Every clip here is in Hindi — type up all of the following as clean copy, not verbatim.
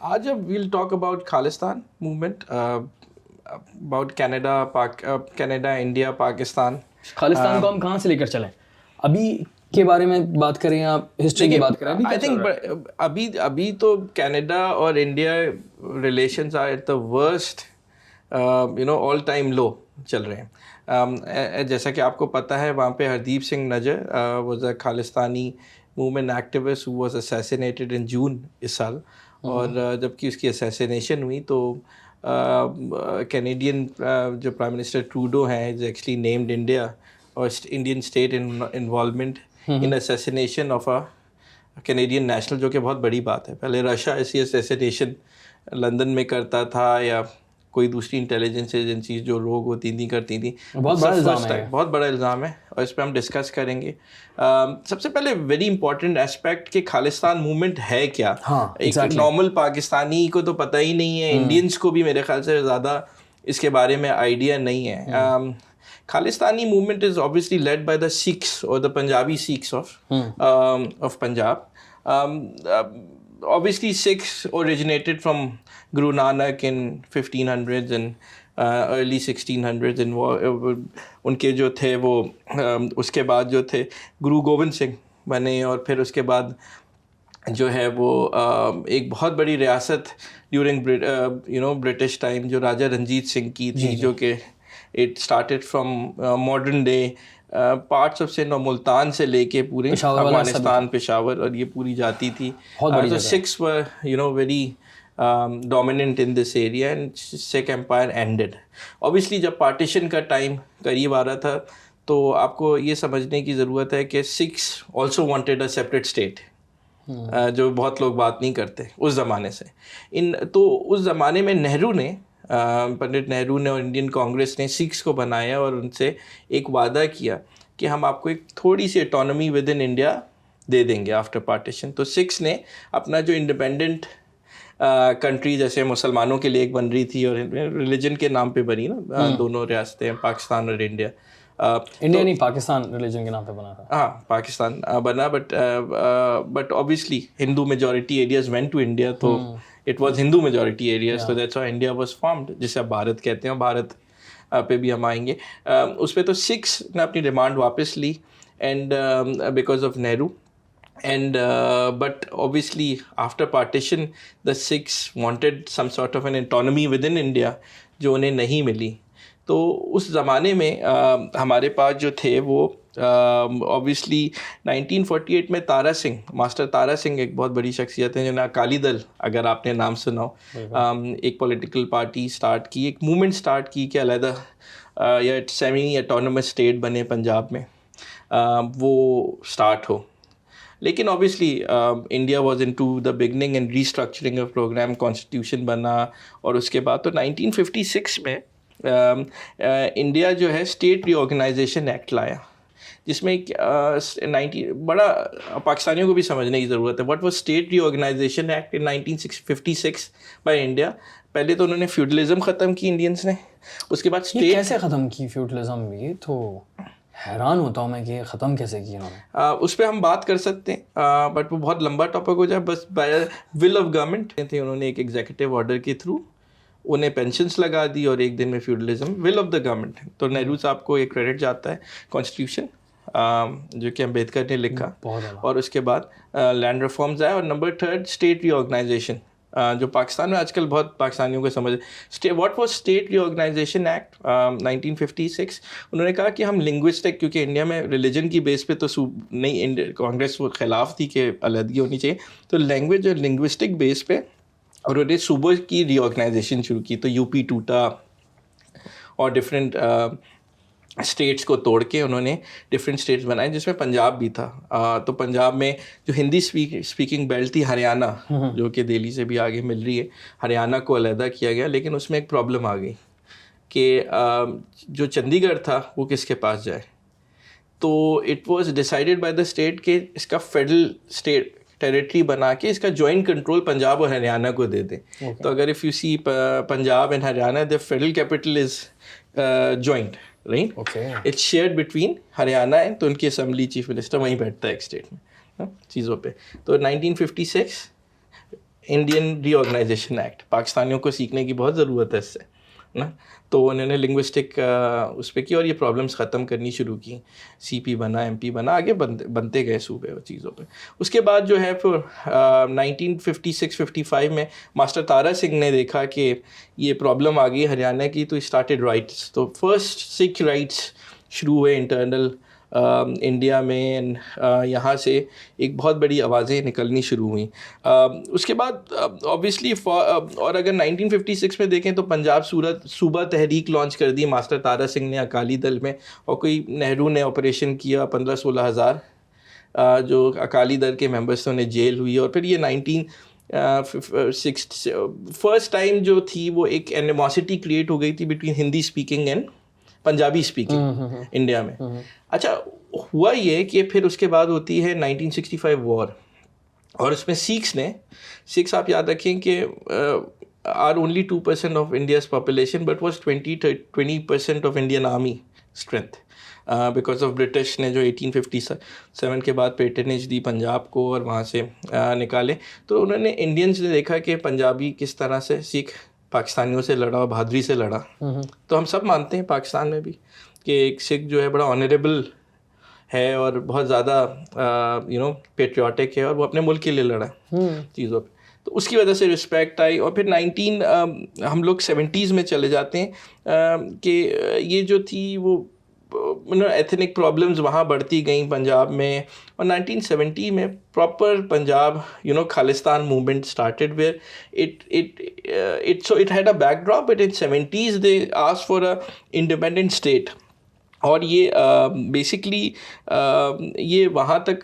आज अब we'll talk about Khalistan movement, about Canada, India, Pakistan. Khalistan को हम कहाँ से लेकर चलें? अभी के बारे में बात करें या हिस्ट्री की बात करें? अभी आई थिंक अभी तो कनाडा और India relations are at the worst all time low चल रहे हैं. जैसा कि आपको पता है, वहाँ पे Hardeep Singh Nijjar was a Khalistani movement activist who was assassinated in June इस साल. और जबकि उसकी असैसिनेशन हुई तो कैनेडियन जो प्राइम मिनिस्टर ट्रूडो हैं इज एक्चुअली नेम्ड इंडिया और Indian state involvement in assassination of a Canadian national, जो कि बहुत बड़ी बात है. पहले रशिया ऐसी असैसिनेशन लंदन में करता था या कोई दूसरी इंटेलिजेंस एजेंसी जो लोग होती थी करती थी. बहुत बड़ा इल्ज़ाम है. बहुत बड़ा इल्ज़ाम है और इस पर हम डिस्कस करेंगे. सबसे पहले वेरी इंपॉर्टेंट एस्पेक्ट कि खालिस्तान मूवमेंट है क्या. एक नॉर्मल पाकिस्तानी को तो पता ही नहीं है, इंडियंस को भी मेरे ख्याल से ज़्यादा इसके बारे में आइडिया नहीं है. Khalistani movement is obviously led by the Sikhs or the Punjabi Sikhs of Punjab. Obviously Sikhs originated from Guru Nanak in 1500s and early 1600s. उनके जो थे वो उसके बाद जो थे गुरु गोविंद सिंह बने और फिर उसके बाद जो है वो एक बहुत बड़ी रियासत ड्यूरिंग ब्रिटिश टाइम जो राजा रंजीत सिंह की थी, जो कि it started from modern day parts of Sindh और मुल्तान से लेके पूरे अफगानिस्तान, पेशावर, और ये पूरी जाती थी. So Sikhs were very dominant in this area and Sikh empire ended. Obviously जब पार्टीशन का टाइम करीब आ रहा था तो आपको ये समझने की ज़रूरत है कि Sikhs also wanted a separate state. जो बहुत लोग बात नहीं करते उस ज़माने से. तो उस ज़माने में नेहरू ने पंडित नेहरू ने और इंडियन कांग्रेस ने सिख्स को बनाया और उनसे एक वादा किया कि हम आपको एक थोड़ी सी ऑटोनॉमी विद इन इंडिया दे देंगे आफ्टर पार्टीशन. तो सिख्स ने अपना जो इंडिपेंडेंट कंट्री, जैसे मुसलमानों के लिए एक बन रही थी और रिलीजन के नाम पे बनी ना, दोनों रियासतें पाकिस्तान और इंडिया. इंडिया नहीं, पाकिस्तान रिलीजन के नाम पे बना था. हाँ, पाकिस्तान बना, but obviously Hindu majority areas went to India, तो it was Hindu majority areas, so that's why India was formed, जिसे आप भारत कहते हैं. भारत पे भी हम आएंगे. उस पर तो सिख्स ने अपनी डिमांड वापस ली and because of Nehru and but obviously after partition the Sikhs wanted some sort of an autonomy within India, जो उन्हें नहीं मिली. तो उस ज़माने में हमारे पास जो थे वो ऑब्वियसली 1948 में मास्टर तारा सिंह एक बहुत बड़ी शख्सियत है, जिन्होंने अकाली दल, अगर आपने नाम सुना हो, एक पॉलिटिकल पार्टी स्टार्ट की, एक मूवमेंट स्टार्ट की कि अलहदा या सेमी ऑटोनमस स्टेट बने पंजाब में, वो स्टार्ट हो. लेकिन obviously India was into the beginning and restructuring of program, constitution बना और उसके बाद तो 1956 में इंडिया जो है स्टेट रीऑर्गेनाइजेशन एक्ट लाया, जिसमें बड़ा पाकिस्तानियों को भी समझने की ज़रूरत है. What was state reorganisation act in 1956 by India. पहले तो उन्होंने फ्यूडलिज्म ख़त्म की इंडियंस ने, उसके बाद स्टेट कैसे ख़त्म की फ्यूडलिज्म. ये तो हैरान होता हूँ मैं कि ख़त्म कैसे की उन्होंने. उस पर हम बात कर सकते हैं, बट वो बहुत लंबा टॉपिक हो जाए. बस बाय विल ऑफ गवर्नमेंट थे, उन्होंने एक एग्जीक्यूटिव ऑर्डर के थ्रू उन्हें पेंशन्स लगा दी और एक दिन में feudalism, will of the government. तो नेहरू साहब को एक क्रेडिट जाता है कॉन्स्टिट्यूशन जो कि अम्बेडकर ने लिखा, और उसके बाद लैंड रिफॉर्म्स आए, और नंबर 3 स्टेट रीऑर्गेनाइजेशन, जो पाकिस्तान में आजकल बहुत पाकिस्तानियों को समझ. What was state reorganisation act 1956. उन्होंने कहा कि हम लिंग्विस्टिक, क्योंकि इंडिया में रिलीजन की बेस पे तो नहीं, कांग्रेस वो खिलाफ थी कि अलहदगी होनी चाहिए, तो लैंग्वेज और लिंग्विस्टिक बेस पे और उन्होंने सूबे की रीऑर्गेनाइजेशन शुरू की. तो यूपी टूटा और डिफरेंट स्टेट्स को तोड़ के उन्होंने डिफरेंट स्टेट्स बनाए, जिसमें पंजाब भी था. तो पंजाब में जो हिंदी स्पीकिंग बेल्ट थी, हरियाणा, जो कि दिल्ली से भी आगे मिल रही है, हरियाणा को अलहदा किया गया. लेकिन उसमें एक प्रॉब्लम आ गई कि जो चंडीगढ़ था वो किसके पास जाए. तो it was decided by the state कि इसका फेडरल स्टेट टेरिटरी बना के इसका जॉइंट कंट्रोल पंजाब और हरियाणा को दे दें. तो अगर if you see Punjab and Haryana, the federal capital is joint, right. It's shared between Haryana and, तो उनकी असेंबली चीफ मिनिस्टर वहीं बैठता है एक स्टेट में चीज़ों पे. तो 1956 इंडियन रीऑर्गेनाइजेशन एक्ट, पाकिस्तानियों को सीखने की बहुत ज़रूरत है इससे ना। तो उन्होंने लिंग्विस्टिक उस पर की और ये प्रॉब्लम्स ख़त्म करनी शुरू की। सीपी बना, एमपी बना, आगे बनते गए सूबे और चीज़ों पे। उसके बाद जो है फिर 1956-55 में मास्टर तारा सिंह ने देखा कि ये प्रॉब्लम आ गई हरियाणा की, तो स्टार्टेड राइट्स। तो फर्स्ट सिख राइट्स शुरू हुए इंटरनल इंडिया में, यहाँ से एक बहुत बड़ी आवाज़ें निकलनी शुरू हुई। उसके बाद ऑब्वियसली और अगर 1956 में देखें तो पंजाब सूबा तहरीक लॉन्च कर दी मास्टर तारा सिंह ने अकाली दल में, और कोई नेहरू ने ऑपरेशन किया, 15-16 हज़ार जो अकाली दल के मेंबर्स थे उन्हें जेल हुई। और फिर ये 1960 फर्स्ट टाइम जो थी वो एक एनिमोसिटी क्रिएट हो गई थी between Hindi speaking and Punjabi speaking India में। अच्छा, हुआ ये कि फिर उसके बाद होती है 1965 वॉर, और उसमें सिख्स आप याद रखें कि are only 2% of India's population but was 20% of Indian army strength, because of British ने जो 1857 के बाद पेटनेज दी पंजाब को और वहाँ से निकाले। तो उन्होंने इंडियंस ने देखा कि पंजाबी किस तरह से सिख पाकिस्तानियों से लड़ा और बहादुरी से लड़ा। तो हम सब मानते हैं पाकिस्तान में भी कि एक सिख जो है बड़ा ऑनरेबल है और बहुत ज़्यादा पेट्रियाटिक है, और वो अपने मुल्क के लिए लड़ा चीज़ों पे। तो उसकी वजह से रिस्पेक्ट आई। और फिर हम लोग 70s में चले जाते हैं कि ये जो थी वो एथनिक प्रॉब्लम्स वहाँ बढ़ती गई पंजाब में, और 1970 में proper Punjab Khalistan movement started where it had a backdrop, but in 70s they asked for a independent state. और ये बेसिकली ये वहाँ तक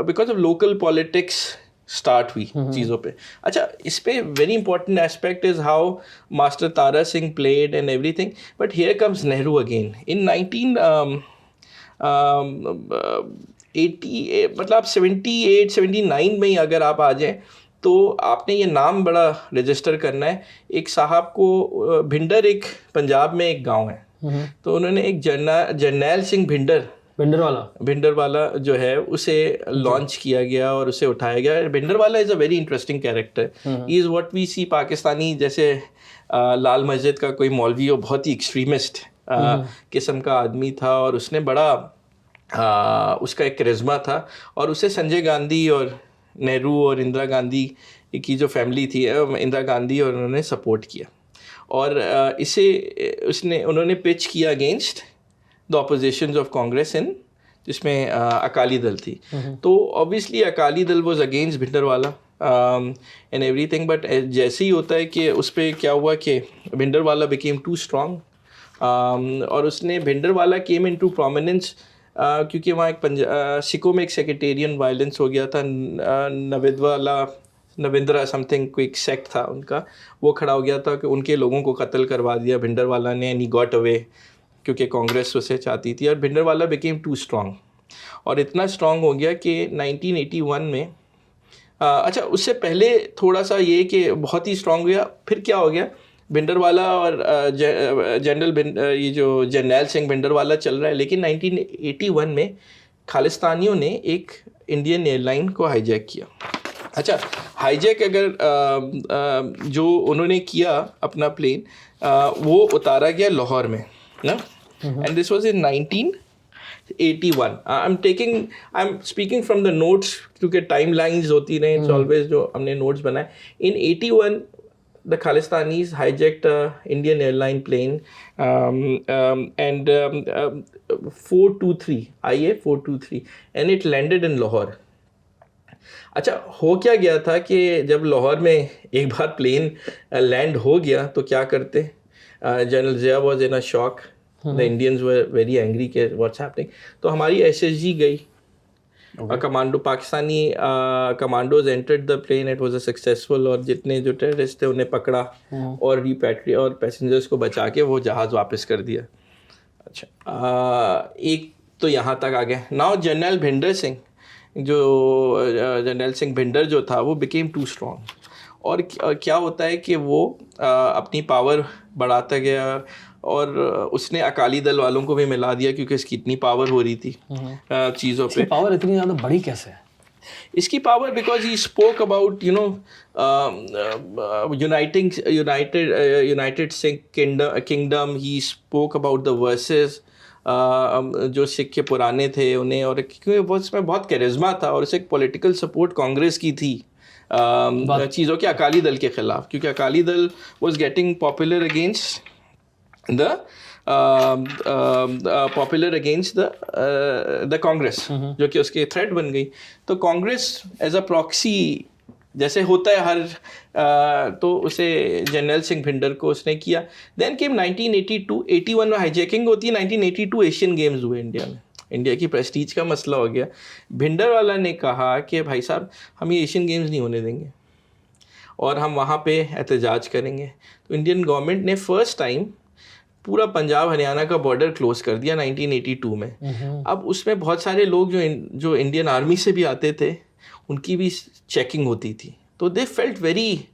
बिकॉज ऑफ लोकल पॉलिटिक्स स्टार्ट हुई चीज़ों पे। अच्छा, इस पे very important aspect is how master Tara Singh played and everything, but here comes Nehru again in 1980, मतलब 78-79 में ही अगर आप आ जाएं तो आपने ये नाम बड़ा रजिस्टर करना है। एक साहब को भिंडर, एक पंजाब में एक गांव है, तो उन्होंने एक जरनैल सिंह भिंडरवाला जो है उसे लॉन्च किया गया और उसे उठाया गया। Bhindranwale is a very interesting character. He is what we see Pakistani, जैसे लाल मस्जिद का कोई मौलवी हो, बहुत ही एक्सट्रीमिस्ट किस्म का आदमी था, और उसने बड़ा उसका एक करिश्मा था, और उसे संजय गांधी और नेहरू और इंदिरा गांधी की जो फैमिली थी, इंदिरा गांधी और उन्होंने सपोर्ट किया, और उन्होंने पिच किया against the oppositions of Congress in, जिसमें अकाली दल थी। तो obviously Akali Dal was against Bhindranwale and everything, but जैसे ही होता है कि उस पर क्या हुआ कि भिंडरवाला बिकेम टू स्ट्रॉन्ग, और उसने भिंडरवाला केम इनटू प्रोमिनेंस क्योंकि वहाँ एक सिखों में एक सेक्रेटेरियन वायलेंस हो गया था। नविंद्रा समथिंग कोई एक सेक्ट था उनका, वो खड़ा हो गया था कि उनके लोगों को कत्ल करवा दिया भिंडरवाला ने, एंड ही गॉट अवे, क्योंकि कांग्रेस उसे चाहती थी। और भिंडरवाला बिकेम टू स्ट्रॉन्ग, और इतना स्ट्रॉन्ग हो गया कि 1981 में अच्छा, उससे पहले थोड़ा सा ये कि बहुत ही स्ट्रॉन्ग हुआ। फिर क्या हो गया, भिंडरवाला और ये जो जरनैल सिंह भिंडरवाला चल रहा है, लेकिन 1981 में खालिस्तानियों ने एक इंडियन एयरलाइन को हाईजैक किया। अच्छा, हाईजैक अगर जो उन्होंने किया अपना प्लेन, वो उतारा गया लाहौर में ना, and this was in 1981. I'm speaking from the notes, क्योंकि टाइम लाइन्स होती रहे, इट्स ऑलवेज जो हमने नोट्स बनाए। इन 81 the Khalistanis hijacked a Indian airline plane and 423 IA 423 and it landed in Lahore. अच्छा, हो क्या गया था कि जब लाहौर में एक बार प्लेन लैंड हो गया तो क्या करते, general Zia was in a shock, the Indians were very angry के व्हाट्स हैपनिंग। तो हमारी SSG गई, commando Pakistani commandos entered the plane, it was a successful, और जितने जो टेररिस्ट थे उन्हें पकड़ा और रिपैट्रिएट और पैसेंजर्स को बचा के वो जहाज़ वापस कर दिया। अच्छा, एक तो यहाँ तक आ गया। नाउ जनरल भिंडर सिंह, जो जनरल सिंह भिंडर जो था, वो बिकेम टू स्ट्रॉन्ग, और क्या होता है कि वो अपनी पावर बढ़ाता गया, और उसने अकाली दल वालों को भी मिला दिया, क्योंकि इसकी इतनी पावर हो रही थी चीज़ों पे। पावर इतनी ज़्यादा बड़ी कैसे है? इसकी power because he spoke about you know United Sikh kingdom, he spoke about the versus जो सिख के पुराने थे उन्हें, और क्योंकि वो उसमें बहुत कैरिज्मा था और उसे एक पॉलिटिकल सपोर्ट कांग्रेस की थी चीज़ों के अकाली दल के खिलाफ, क्योंकि Akali Dal was getting popular against the Congress, जो कि उसके थ्रेट बन गई। तो कांग्रेस एज अ प्रॉक्सी जैसे होता है हर तो उसे जनरल सिंह भिंडर को उसने किया। देन केम 1981 में हाईजैकिंग होती है, 1982 एशियन गेम्स हुए इंडिया में, इंडिया की प्रेस्टीज का मसला हो गया। भिंडर वाला ने कहा कि भाई साहब हम ये एशियन गेम्स नहीं होने देंगे और हम वहाँ पे एहतजाज करेंगे। तो इंडियन गवर्नमेंट ने फर्स्ट टाइम पूरा पंजाब हरियाणा का बॉर्डर क्लोज कर दिया 1982 में। अब उसमें बहुत सारे लोग जो इंडियन आर्मी से भी आते थे उनकी भी चेकिंग होती थी, तो दे फेल्ट वेरी,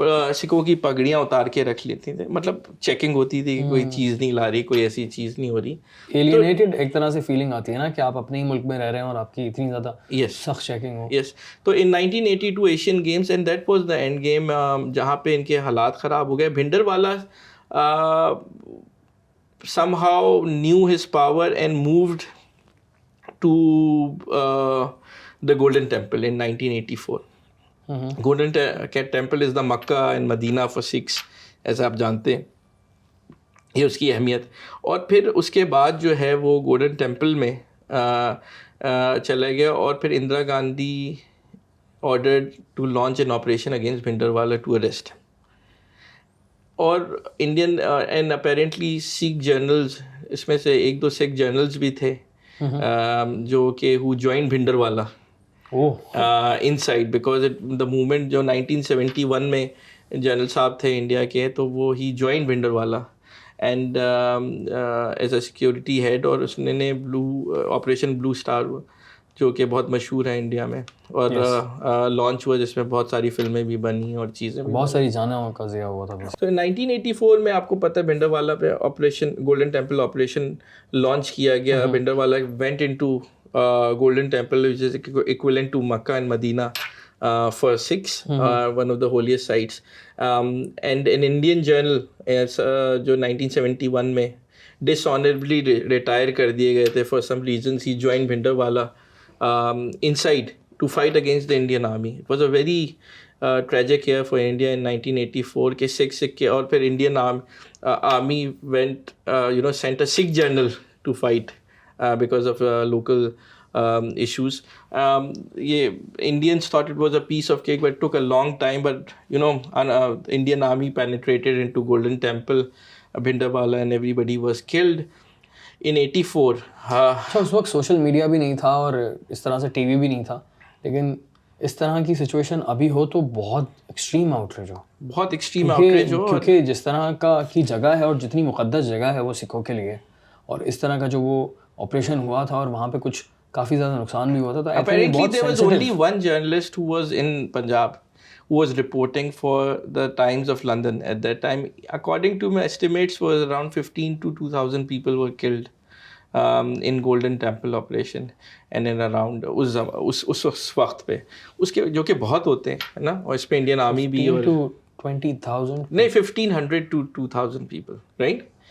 सिखों की पगड़ियाँ उतार के रख लेते थे, मतलब चेकिंग होती थी, कोई चीज़ नहीं ला रही, कोई ऐसी चीज़ नहीं हो रही। एलियनेटेड एक तरह से फीलिंग आती है ना कि आप अपने ही मुल्क में रह रहे हैं और आपकी इतनी ज़्यादा सख्त चेकिंग हो। यस, तो इन 1982 Asian games and that was the end game, जहाँ पे इनके हालात ख़राब हो गए। भिंडर वाला somehow knew his power and moved to the Golden Temple in 1984. Golden Temple is the Makkah and Medina for Sikhs, ऐसा आप जानते हैं, ये उसकी अहमियत। और फिर उसके बाद जो है वो गोल्डन टेम्पल में चला गया, और फिर Indira Gandhi ordered to launch an operation against Bhindranwale to arrest. और Indian and apparently Sikh generals, इसमें से एक दो सिख जर्नल्स भी थे जो कि who join Bhindranwale inside, because the movement जो 1971 में जनरल साहब थे इंडिया के, तो वो ही join Bhindranwale and as a security head, और उसने ऑपरेशन ब्लू स्टार जो कि बहुत मशहूर है इंडिया में, और लॉन्च हुआ जिसमें बहुत सारी फिल्में भी बनी और चीज़ें भी, बहुत सारी जाना का ज़िया हुआ था। तो 1984 में आपको पता है भिंडरवाला पे operation golden temple operation launch किया गया। Bhindranwale went into golden temple which is equivalent to Mecca and Medina for Sikhs, one of the holiest sites, and an Indian journal जो 1971 में dishonorably retire कर दिए गए थे for some reasons, he joined Bhindranwale inside to fight against the Indian army. It was a very tragic year for India in 1984 के Sikh के, और फिर Indian army went sent a Sikh general to fight because of local issues. ये Indians thought it was a piece of cake, but it took a long time. But Indian army penetrated into Golden Temple, Bhindranwala, and everybody was killed in 84. अच्छा, उस वक्त सोशल मीडिया भी नहीं था और इस तरह से टीवी भी नहीं था, लेकिन इस तरह की सिचुएशन अभी हो तो बहुत एक्सट्रीम आउटरीच हो, बहुत एक्सट्रीम आउटरीच हो, क्योंकि जिस तरह की जगह है और जितनी मुक़द्दस जगह है वो सिखों के लिए, और इस तरह का जो वो ऑपरेशन हुआ था और वहाँ पे कुछ काफ़ी ज़्यादा नुकसान भी हुआ था। तो apparently there was only one journalist who was in Punjab who was reporting for the Times of London at that time. According to my estimates, was around 15 to 2,000 people were killed in Golden Temple operation and in around उस वक्त पे, उसके जो कि बहुत होते हैं ना, और इस पे इंडियन आर्मी भी, और 20,000 नहीं 1,500 to 2,000 people, right?